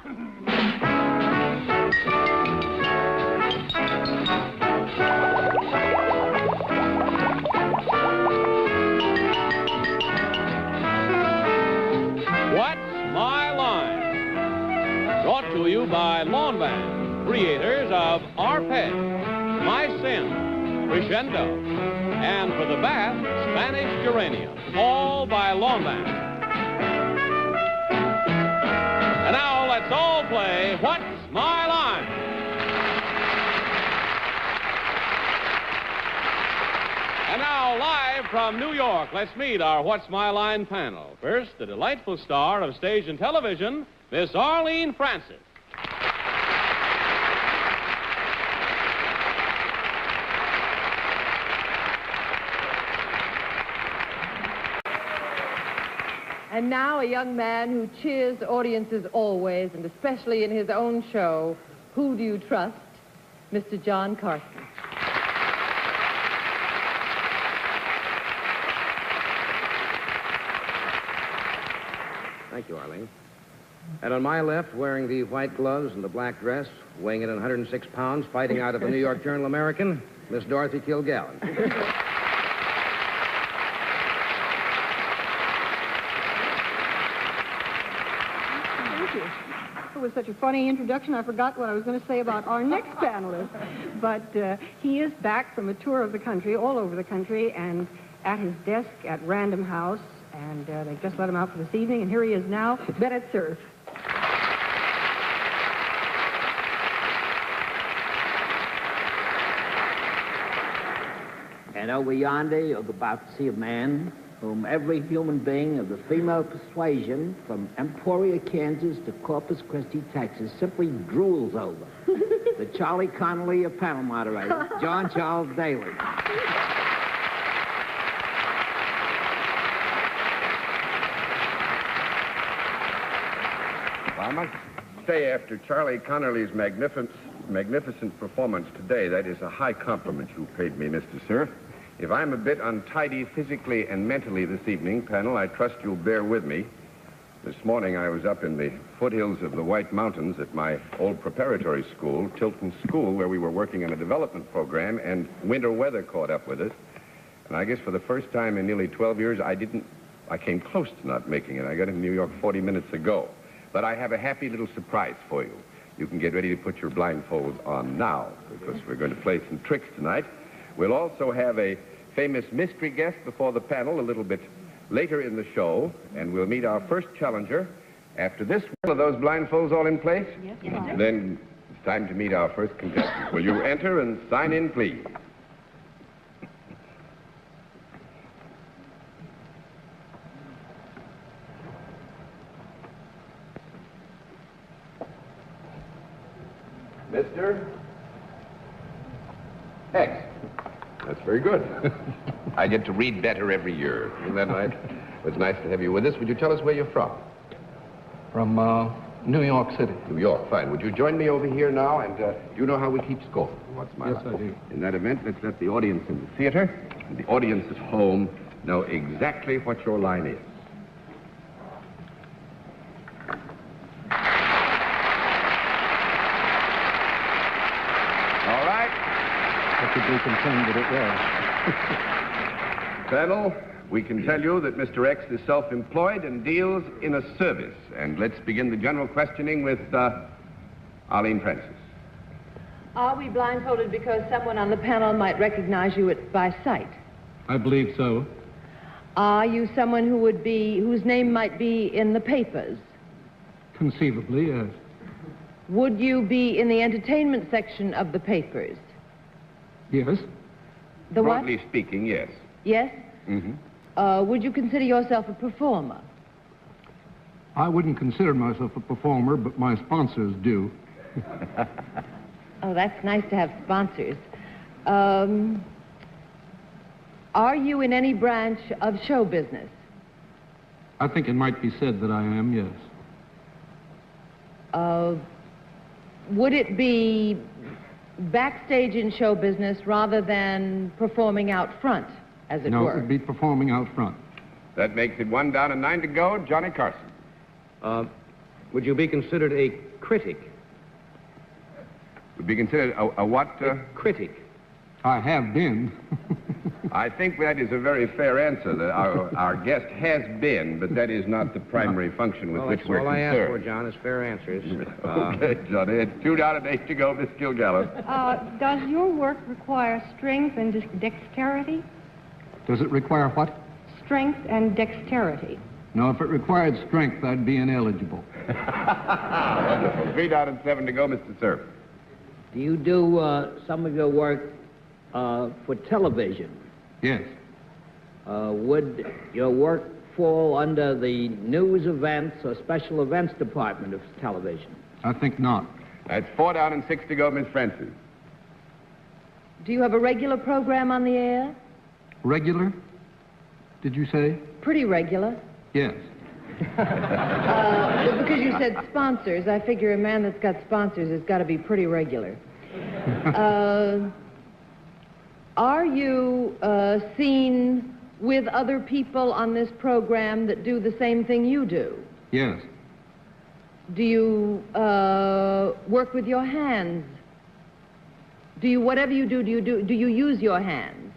What's My Line? Brought to you by Lawn Band, creators of Arpeg, My Sin, Crescendo, and for the bath, Spanish Geranium, all by Lawn Band. And now let's all play What's My Line? And now, live from New York, let's meet our What's My Line panel. First, the delightful star of stage and television, Miss Arlene Francis. And now a young man who cheers audiences always, and especially in his own show, Who Do You Trust? Mr. John Carson. Thank you, Arlene. And on my left, wearing the white gloves and the black dress, weighing in at 106 pounds, fighting out of the New York Journal-American, Miss Dorothy Kilgallen. Thank you. It was such a funny introduction, I forgot what I was going to say about our next panelist. But he is back from a tour of the country, all over the country, and at his desk at Random House. And they just let him out for this evening, and here he is now, Bennett Cerf. And over yonder, you're about to see a man whom every human being of the female persuasion, from Emporia, Kansas to Corpus Christi, Texas, simply drools over. The Charlie Connolly of panel moderator, John Charles Daly. I must say, after Charlie Connolly's magnificent performance today, that is a high compliment you paid me, Mr. Cerf. If I'm a bit untidy physically and mentally this evening, panel, I trust you'll bear with me. This morning I was up in the foothills of the White Mountains at my old preparatory school, Tilton School, where we were working on a development program, and winter weather caught up with us. And I guess for the first time in nearly 12 years, I came close to not making it. I got in New York 40 minutes ago. But I have a happy little surprise for you. You can get ready to put your blindfolds on now, because we're going to play some tricks tonight. We'll also have a famous mystery guest before the panel a little bit later in the show, and we'll meet our first challenger after this. Are those blindfolds all in place? Yes, Then it's time to meet our first contestant. Will you enter and sign in, please? Mr. X. That's very good. I get to read better every year. Isn't that right? It's nice to have you with us. Would you tell us where you're from? From New York City. New York, fine. Would you join me over here now? And do you know how we keep score? What's my Yes, I do. In that event, let's let the audience in the theater and the audience at home know exactly what your line is. All right. I could be concerned that it was. Panel, we can tell you that Mr. X is self-employed and deals in a service. And let's begin the general questioning with Arlene Francis. Are we blindfolded because someone on the panel might recognize you by sight? I believe so. Are you someone whose name might be in the papers? Conceivably, yes. Would you be in the entertainment section of the papers? Yes. The what? Broadly speaking, yes. Yes? Mm-hmm. Would you consider yourself a performer? I wouldn't consider myself a performer, but my sponsors do. Oh, that's nice to have sponsors. Are you in any branch of show business? I think it might be said that I am, yes. Would it be backstage in show business rather than performing out front, as it No, were? it would be performing out front. That makes it 1 down and 9 to go. Johnny Carson. Would you be considered a critic. Would be considered a what? Critic. I have been. I think that is a very fair answer. That our guest has been, but that is not the primary function with which we're all I ask for, concerned. John, is fair answers. Okay, Johnny. It's 2 down and 8 to go, Miss Kilgallen. Does your work require strength and dexterity? Does it require what? Strength and dexterity. No, if it required strength, I'd be ineligible. Wonderful. 3 down and 7 to go, Mr. Cerf. Do you do some of your work for television? Yes. Would your work fall under the news events or special events department of television? I think not. That's 4 down and 6 to go, Miss Francis. Do you have a regular program on the air? Regular? Did you say? Pretty regular. Yes. Because you said sponsors, I figure a man that's got sponsors has got to be pretty regular. Are you seen with other people on this program that do the same thing you do? Yes. Do you work with your hands? Whatever you do you use your hands?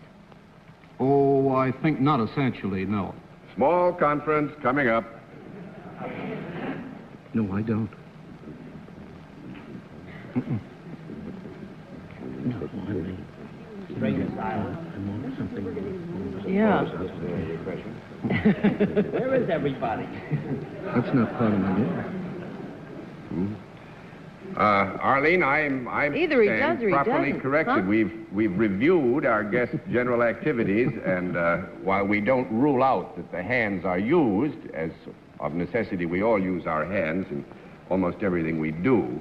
Oh, I think not essentially, no. Small conference coming up. No, I don't. No, Bring us silence. Yeah. Where is everybody? That's not part of my deal. Arlene, I'm Either he does or he properly doesn't, corrected. huh? We've reviewed our guest's general activities, and while we don't rule out that the hands are used, as of necessity we all use our hands in almost everything we do,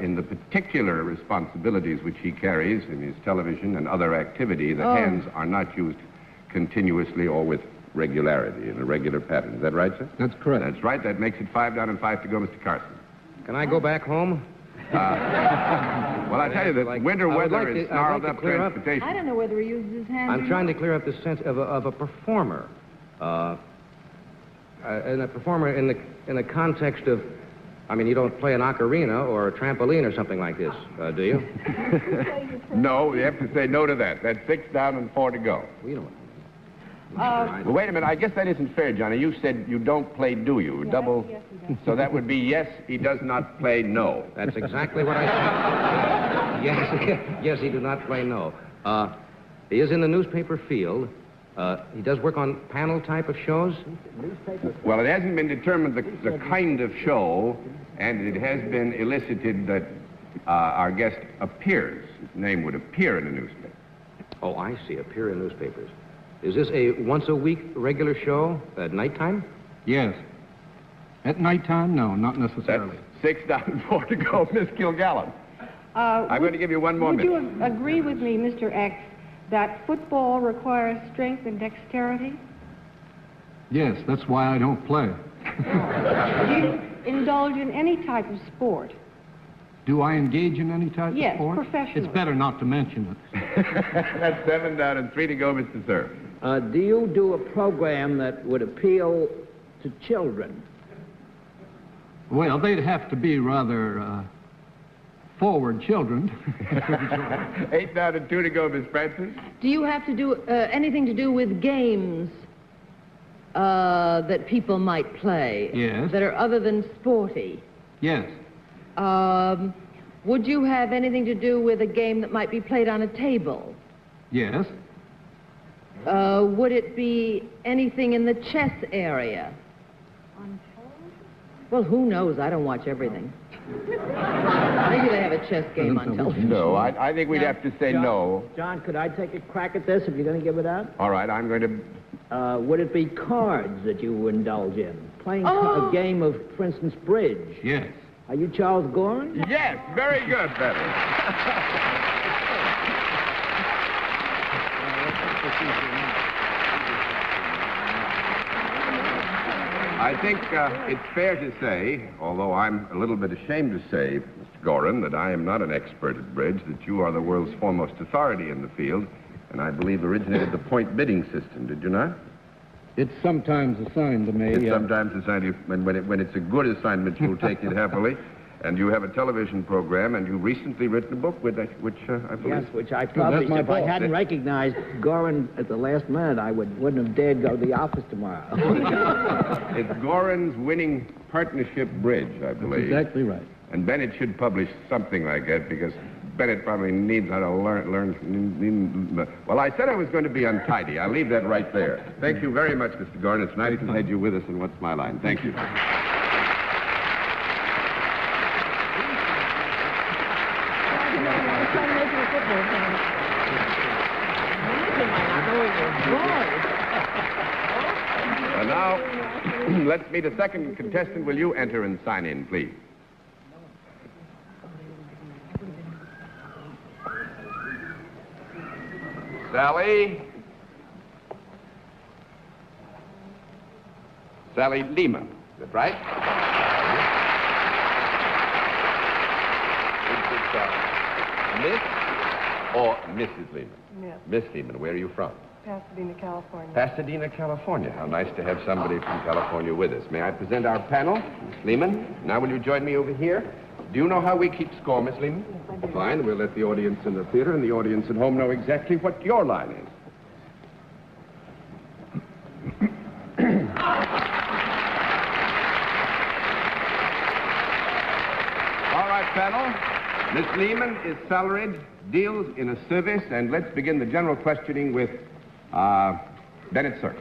in the particular responsibilities which he carries in his television and other activity, the hands are not used continuously or with regularity, in a regular pattern. Is that right, sir? That's correct. That's right. That makes it 5 down and 5 to go, Mr. Carson. Can I go back home? Well, I tell you, that winter weather has snarled up transportation. I don't know whether he uses his hands. I'm trying to clear up the sense of a performer. And a performer in the context of, I mean, you don't play an ocarina or a trampoline or something like this, do you? No, you have to say no to that. That's 6 down and 4 to go. We don't. Well, wait a minute. I guess that isn't fair, Johnny. You said you don't play, do you? Double. Yes, he does. So that would be yes, he does not play, no. That's exactly what I said. Yes, he does not play no. He is in the newspaper field. He does work on panel type of shows. Well, it hasn't been determined the kind of show, and it has been elicited that our guest appears. His name would appear in a newspaper. Oh, I see. Appear in newspapers. Is this a once-a-week regular show at nighttime? Yes. At nighttime? No, not necessarily. That's 6 down and 4 to go, Miss Kilgallen. I'm going to give you one more minute. Would you agree with me, Mr. X, that football requires strength and dexterity? Yes, that's why I don't play. Do you indulge in any type of sport? Do I engage in any type of sport? Yes, professionally. It's better not to mention it. That's 7 down and 3 to go, Mr. Cerf. Do you do a program that would appeal to children? Well, they'd have to be rather forward children. 8 down and 2 to go, Miss Francis. Do you have to do anything to do with games that people might play? Yes. That are other than sporty? Yes. Would you have anything to do with a game that might be played on a table? Yes. Would it be anything in the chess area? Well, who knows? I don't watch everything. Maybe they have a chess game on television. No, I think we'd have to say no. John, could I take a crack at this if you're going to give it out? All right, I'm going to... Would it be cards that you indulge in? Playing a game of, for instance, bridge? Yes. Are you Charles Gorin? Yes, very good, Betty. I think it's fair to say, although I'm a little bit ashamed to say, Mr. Gorin, that I am not an expert at bridge, that you are the world's foremost authority in the field, and I believe originated the point bidding system, did you not? It's sometimes assigned to me. It's sometimes assigned to you. When it's a good assignment, you'll take it happily. And you have a television program, and you've recently written a book with that, which I believe... Yes, which I published. If I hadn't recognized Gorin at the last minute, I wouldn't have dared go to the office tomorrow. It's Gorin's Winning Partnership Bridge, I believe. That's exactly right. And Bennett should publish something like that, because Bennett probably needs how to learn. Well, I said I was going to be untidy. I'll leave that right there. Thank you very much, Mr. Gorin. It's nice to have you with us in What's My Line. Thank you. And now, let's meet a second contestant. Will you enter and sign in, please? Sally Lehman. Is that right? Is it Miss or Mrs. Lehman? Yes. Miss Lehman. Where are you from? Pasadena, California. Pasadena, California. How nice to have somebody from California with us. May I present our panel? Miss Lehman, now will you join me over here? Do you know how we keep score, Miss Lehman? Yes, I do. Fine. We'll let the audience in the theater and the audience at home know exactly what your line is. All right, panel. Miss Lehman is salaried, deals in a service, and let's begin the general questioning with Bennett, sir.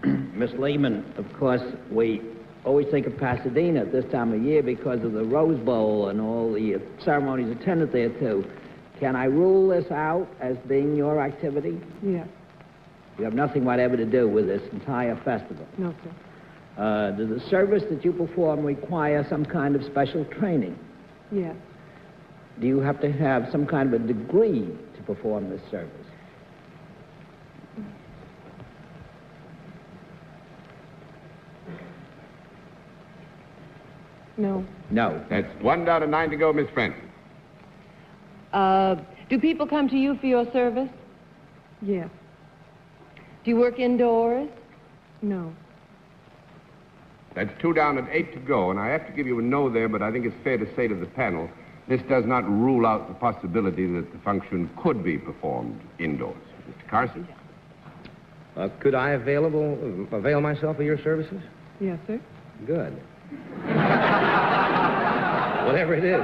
Miss Lehman, of course, we always think of Pasadena at this time of year because of the Rose Bowl and all the ceremonies attended there, too. Can I rule this out as being your activity? Yes. You have nothing whatever to do with this entire festival. No, sir. Does the service that you perform require some kind of special training? Yes. Do you have to have some kind of a degree to perform this service? No. No. That's 1 down to 9 to go, Miss Francis. Do people come to you for your service? Yes. Do you work indoors? No. That's 2 down and 8 to go, and I have to give you a no there, but I think it's fair to say to the panel, this does not rule out the possibility that the function could be performed indoors. Mr. Carson? Could I avail myself of your services? Yes, sir. Good. Whatever it is.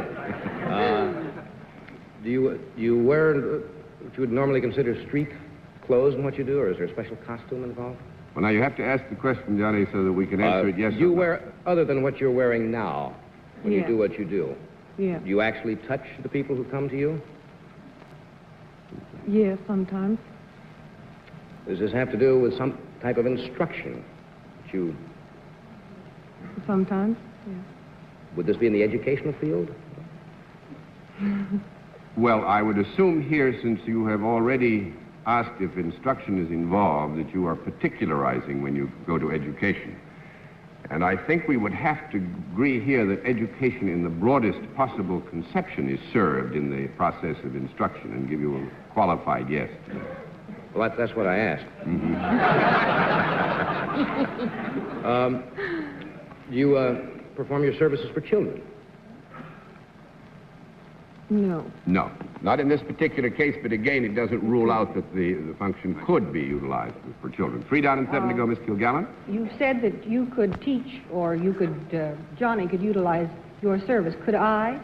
Do you wear what you would normally consider street clothes in what you do, or is there a special costume involved? Well, now, you have to ask the question, Johnny, so that we can answer it yes or no. You wear, other than what you're wearing now, when you Yes. do what you do, Yes. do you actually touch the people who come to you? Yes, sometimes. Does this have to do with some type of instruction that you... Sometimes, yes. Would this be in the educational field? Well, I would assume here, since you have already asked if instruction is involved, that you are particularizing when you go to education. And I think we would have to agree here that education in the broadest possible conception is served in the process of instruction, and give you a qualified yes. Well, that's what I asked. Do you perform your services for children? No. No, not in this particular case, but again, it doesn't rule out that the function could be utilized for children. 3 down and 7 to go, Miss Kilgallen. You said that you could teach, or you could, Johnny could utilize your service. Could I?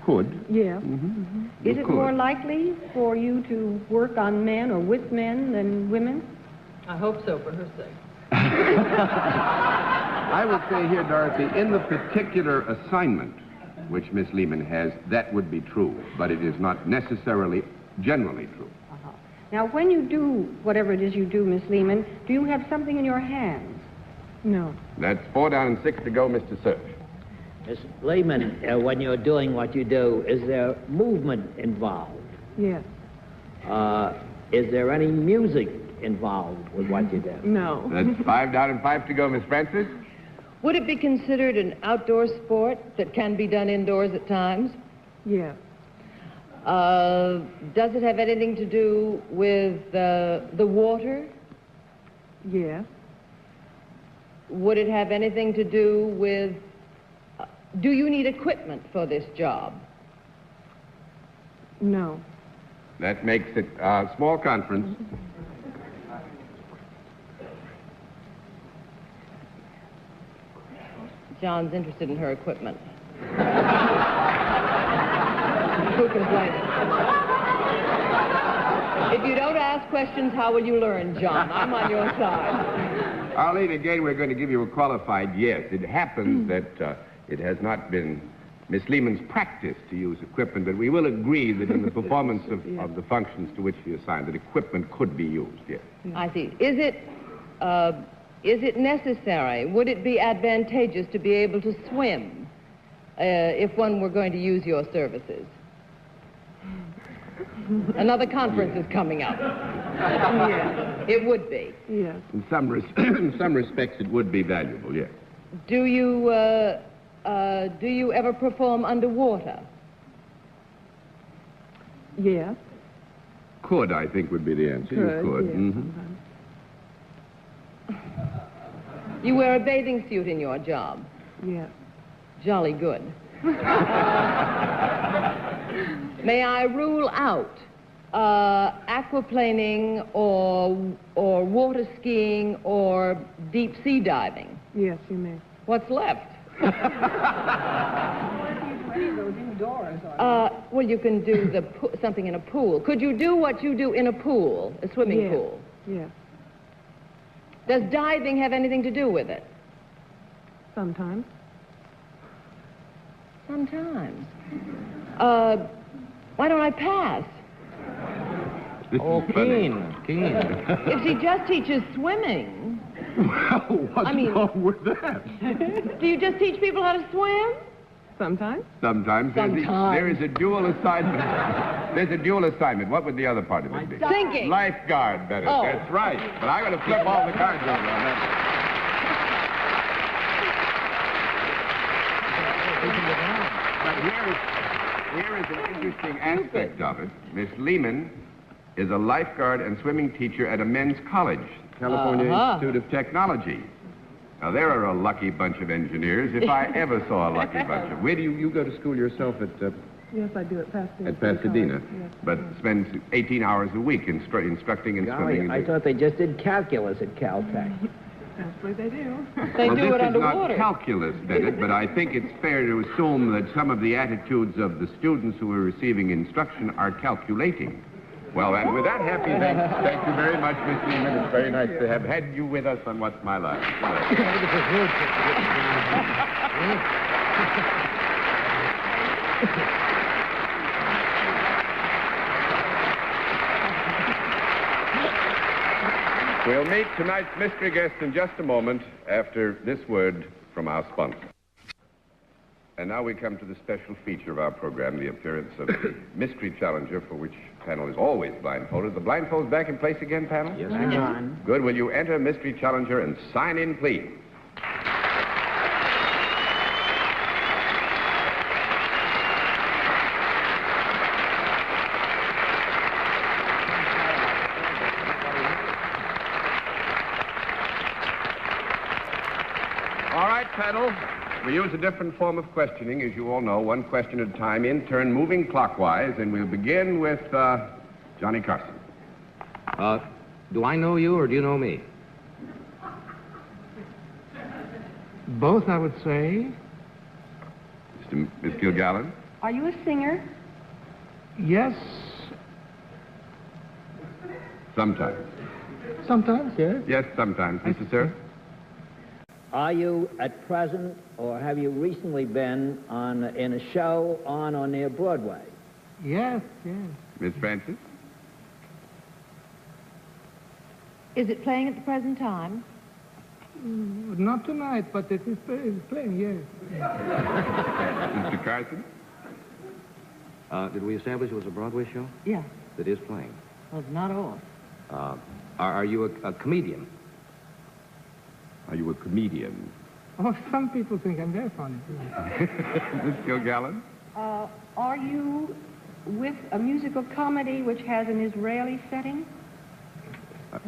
Could. Yeah. Mm-hmm. Is it more likely for you to work on men or with men than women? I hope so, for her sake. I would say here, Dorothy, in the particular assignment which Miss Lehman has, that would be true, but it is not necessarily generally true. Uh-huh. Now, when you do whatever it is you do, Miss Lehman, do you have something in your hands? No. That's 4 down and 6 to go, Mr. Search. Miss Lehman, when you're doing what you do, is there movement involved? Yes. Is there any music involved with what you do? No. That's 5 down and 5 to go, Miss Francis. Would it be considered an outdoor sport that can be done indoors at times? Yes. Does it have anything to do with the water? Yes. Would it have anything to do with Do you need equipment for this job? No. That makes it a small conference. John's interested in her equipment. Who complains? If you don't ask questions, how will you learn, John? I'm on your side. Arlene, again, we're going to give you a qualified yes. It happens that it has not been Miss Lehman's practice to use equipment, but we will agree that in the performance of the functions to which she assigned, that equipment could be used, yes. I see. Is it necessary? Would it be advantageous to be able to swim if one were going to use your services? Another conference is coming up. Yes. It would be. Yes. In some respects, it would be valuable, yes. Do you ever perform underwater? Yes. Could, I think, would be the answer. You could. Yes, Mm-hmm. You wear a bathing suit in your job. Yes. Jolly good. May I rule out aquaplaning or water skiing or deep sea diving? Yes, you may. What's left? Well, you can do something in a pool. Could you do what you do in a pool, a swimming pool? Yes. Does diving have anything to do with it? Sometimes. Sometimes. Why don't I pass? Oh, Keen. If she just teaches swimming. Well, what's wrong with that? Do you just teach people how to swim? Sometimes. Sometimes. There is a dual assignment. There's a dual assignment. What would the other part of it be? Sinking. Lifeguard, better. Oh. That's right. But I'm going to flip all the cards over on that. But here is an interesting aspect of it. Miss Lehman is a lifeguard and swimming teacher at a men's college, California Institute of Technology. Now, there are a lucky bunch of engineers, if I ever saw a lucky bunch of... Where do you go to school yourself at... Yes, I do at Pasadena. At Pasadena, Yes. but spends 18 hours a week instructing in swimming. I thought they just did calculus at Caltech. Actually, they do. They do it underwater. This is not calculus, Bennett, but I think it's fair to assume that some of the attitudes of the students who are receiving instruction are calculating. Well, and with that happy thank you very much, Miss Lehman. It's very nice to have had you with us on What's My Line. We'll meet tonight's mystery guest in just a moment after this word from our sponsor. And now we come to the special feature of our program, the appearance of the mystery challenger, for which panel is always blindfolded. The blindfold's back in place again, panel? Yes, John. Good. Will you enter mystery challenger and sign in, please? All right, panel. We use a different form of questioning, as you all know, one question at a time, in turn, moving clockwise, and we'll begin with Johnny Carson. Do I know you or do you know me? Both, I would say. Miss Kilgallen? Are you a singer? Yes. Sometimes. Sometimes, yes. Yes, sometimes. Mr. Sir? Are you at present, or have you recently been in a show on or near Broadway? Yes. Miss Francis? Is it playing at the present time? Not tonight, but it is playing, yes. Mr. Carson? Did we establish it was a Broadway show? Yeah. That is playing. Well, not all. Are you a comedian? Are you a comedian? Oh, some people think I'm very funny. Miss Kilgallen? Are you with a musical comedy which has an Israeli setting?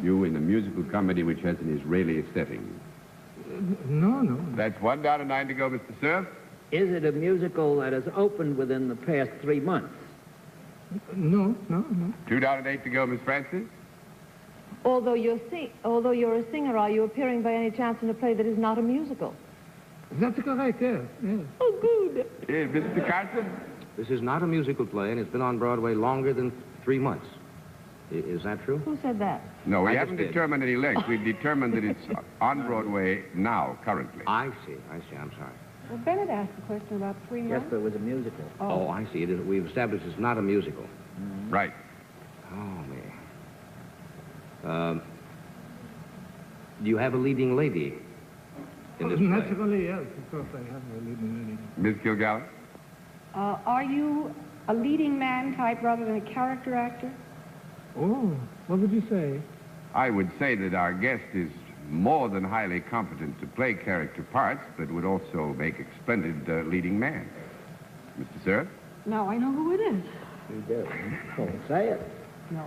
You in a musical comedy which has an Israeli setting. No. That's 1 down and 9 to go, Mr. Sir. Is it a musical that has opened within the past 3 months? No. 2 down and 8 to go, Miss Francis. Although you're a singer, are you appearing by any chance in a play that is not a musical? That's correct, yes. Oh, good. Mr. Carson? This is not a musical play, and it's been on Broadway longer than 3 months. Is that true? Who said that? No, we I haven't just did. determined any length. We've determined that it's on Broadway now, currently. I see. I'm sorry. Well, Bennett asked a question about 3 Yes, months. but it was a musical. Oh, I see. We've established it's not a musical. Right. Oh, me. Do you have a leading lady in this play? Naturally, yes. Of course, I have a leading lady. Ms. Kilgallen? Are you a leading man type rather than a character actor? Oh, what would you say? I would say that our guest is more than highly competent to play character parts, but would also make a splendid leading man. Mr. Sir? No, I know who it is. You do. Well, say it. No.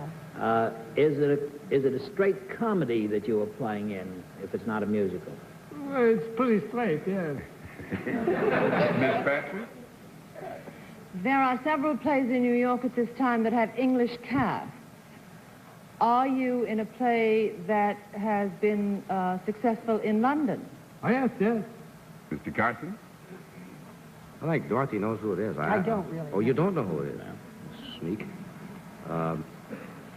Is it a straight comedy that you are playing in, if it's not a musical? Well, it's pretty straight, yes. Miss Francis? There are several plays in New York at this time that have English casts. Are you in a play that has been successful in London? Oh, yes. Mr. Carson? I think Dorothy knows who it is. I don't really. Oh, you don't know who it is? Sneak.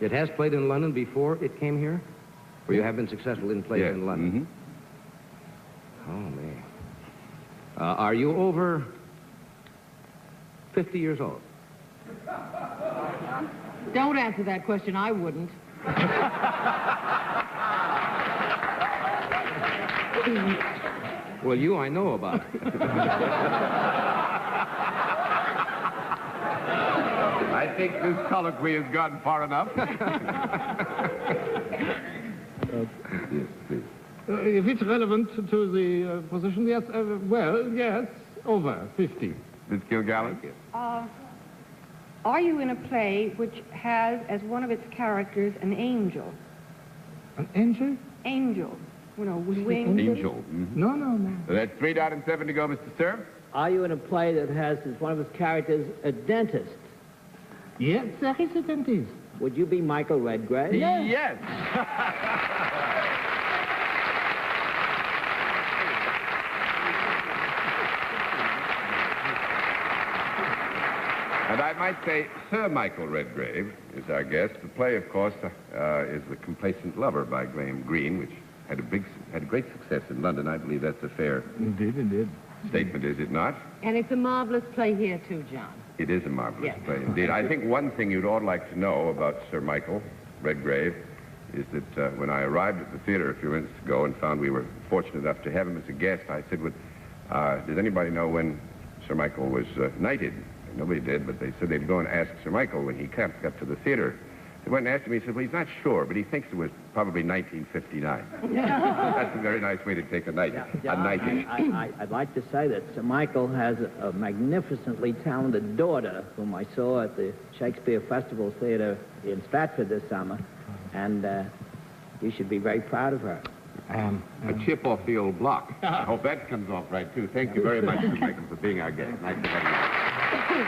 It has played in London before it came here? Or you have been successful in plays Yes. in London? Oh, man. Are you over 50 years old? Don't answer that question. I wouldn't. Well, you I know about. I think this colloquy has gone far enough. Yes, please. If it's relevant to the position, yes, well, yes, over 50. Ms. Kilgallen? Are you in a play which has as one of its characters an angel? An angel? Angel. You know, with wings. Angel. No. That's 3 down and 7 to go, Mr. Sir. Are you in a play that has as one of its characters a dentist? Yes, there is a dentist. Would you be Michael Redgrave? Yes. And I might say Sir Michael Redgrave is our guest. The play, of course, is The Complacent Lover by Graham Greene, which had great success in London. I believe that's a fair Indeed. statement, is it not? And it's a marvelous play here, too, John. It is a marvelous Yes. play indeed. I think one thing you'd all like to know about Sir Michael Redgrave is that when I arrived at the theater a few minutes ago and found we were fortunate enough to have him as a guest, I said, does anybody know when Sir Michael was knighted? And nobody did, but they said they'd go and ask Sir Michael when he got to the theater. They went and asked him, he said, well, he's not sure, but he thinks it was probably 1959. That's a very nice way to take a night. Yeah, A knighting. I'd like to say that Sir Michael has a magnificently talented daughter whom I saw at the Shakespeare Festival Theater in Stratford this summer, and you should be very proud of her. A chip off the old block. I hope that comes off right, too. Thank you very much, Sir Michael, for being our guest. Nice to have you.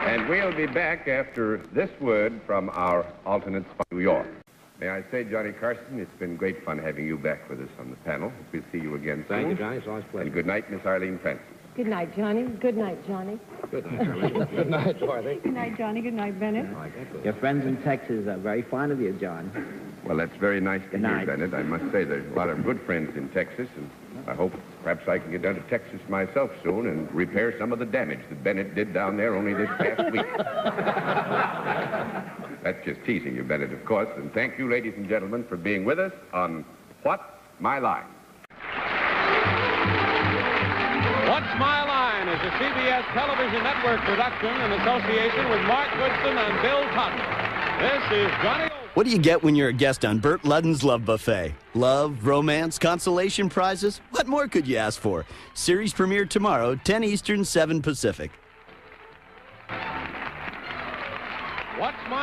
And we'll be back after this word from our alternate spot, New York. May I say, Johnny Carson, it's been great fun having you back with us on the panel. We'll see you again soon. Thank you, Johnny. It's always a pleasure. And good night, Miss Arlene Francis. Good night, Johnny. Good night, Johnny. Good night, Charlie. Good night, Dorothy. Good night, Johnny. Good night, Bennett. Your friends in Texas are very fond of you, John. Well, that's very nice to Good hear, night. Bennett. I must say there's a lot of good friends in Texas, and I hope perhaps I can get down to Texas myself soon and repair some of the damage that Bennett did down there only this past week. That's just teasing you, Bennett, of course. And thank you, ladies and gentlemen, for being with us on What's My Line? What's My Line is a CBS television network production in association with Mark Goodson and Bill Cotton. This is Johnny. What do you get when you're a guest on Burt Ludden's Love Buffet? Love, romance, consolation prizes? What more could you ask for? Series premiere tomorrow, 10 Eastern, 7 Pacific. What's My